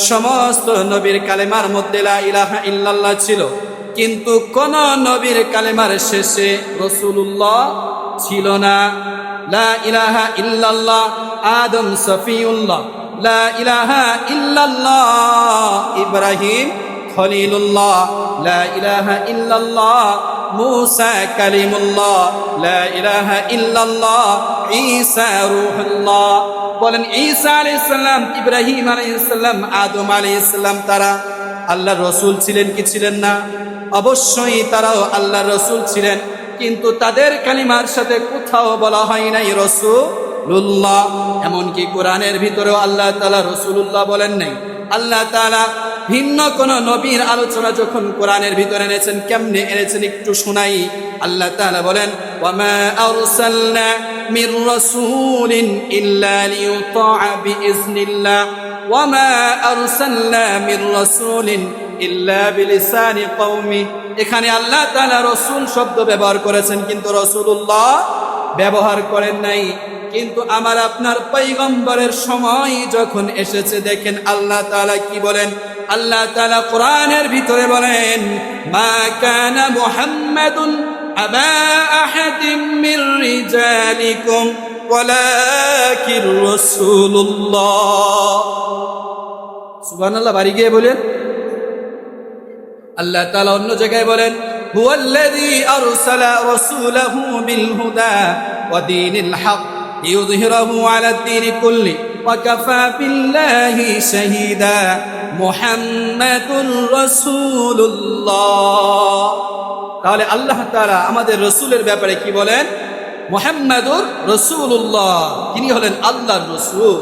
সমস্ত নবীর কালেমার মধ্যে লা ইলাহা ইল্লাল্লাহ ছিল, কিন্তু কোন নবীর কালেমার শেষে রাসূলুল্লাহ ছিল না। লা ইলাহা ইল্লাল্লাহ আদম সফিউল্লাহ, লা ইলাহা ইল্লাল্লাহ ইব্রাহিম খলিলুল্লাহ, লা ইলাহা ইল্লাল্লাহ মুসা কালিমুল্লাহ, লা ইলাহা ইল্লাল্লাহ ঈসা রূহুল্লাহ। বলেন ঈসা আলাইহিস সালাম, ইব্রাহিম আলাইহিস সালাম, আদম আলাইহিস সালাম তারা আল্লাহর রাসূল ছিলেন কি ছিলেন না? অবশ্যই তারাও আল্লাহর রাসূল ছিলেন, কিন্তু তাদের কালিমার সাথে কোথাও বলা হয় নাই রাসূলুল্লাহ। এমনকি কোরআনের ভিতরেও আল্লাহ তাআলা রাসূলুল্লাহ বলেন নাই। আল্লাহ তাআলা ভিন্ন কোন নবীর আলোচনা যখন কোরআনের ভিতরে এনেছেন, কেমনে এনেছেন একটু শোনাই। আল্লাহ তাআলা বলেন, ওয়ামা আরসালনা মির রাসূলিন ইল্লা লিইউতাআ বিইজনিল্লাহ ওয়ামা আরসালনা মির রাসূলিন ইল্লা বিলিসানি কওমি। এখানে আল্লাহ তাআলা রাসূল শব্দ ব্যবহার করেছেন, কিন্তু রাসূলুল্লাহ ব্যবহার করেন নাই। কিন্তু আমার আপনার পয়গম্বরের সময় যখন এসেছে, দেখেন আল্লাহ তাআলা কি বলেন। আল্লাহ তাআলা কোরআনের ভিতরে বলেন, মা কানা মুহাম্মাদুন আবা আহাদিম মির রিজালিকুম ওয়ালাকির রাসূলুল্লাহ। সুবহানাল্লাহ, বাড়ি গিয়ে বলেন। আল্লাহ তাআলা অন্য জায়গায় বলেন, হুয়াল্লাযী আরসালা রাসূলাহু বিল হুদা ওয়া দীনিল হক লিইয়ুযহিরাহু আলাদ দীনি কুল্লি ওয়া কাফা বিল্লাহি শাহীদা মুহাম্মাদুর রাসূলুল্লাহ। তাহলে আল্লাহ তাআলা আমাদের রাসূলের ব্যাপারে কি বলেন? মুহাম্মাদুর রাসূলুল্লাহ, তিনি হলেন আল্লাহর রাসূল।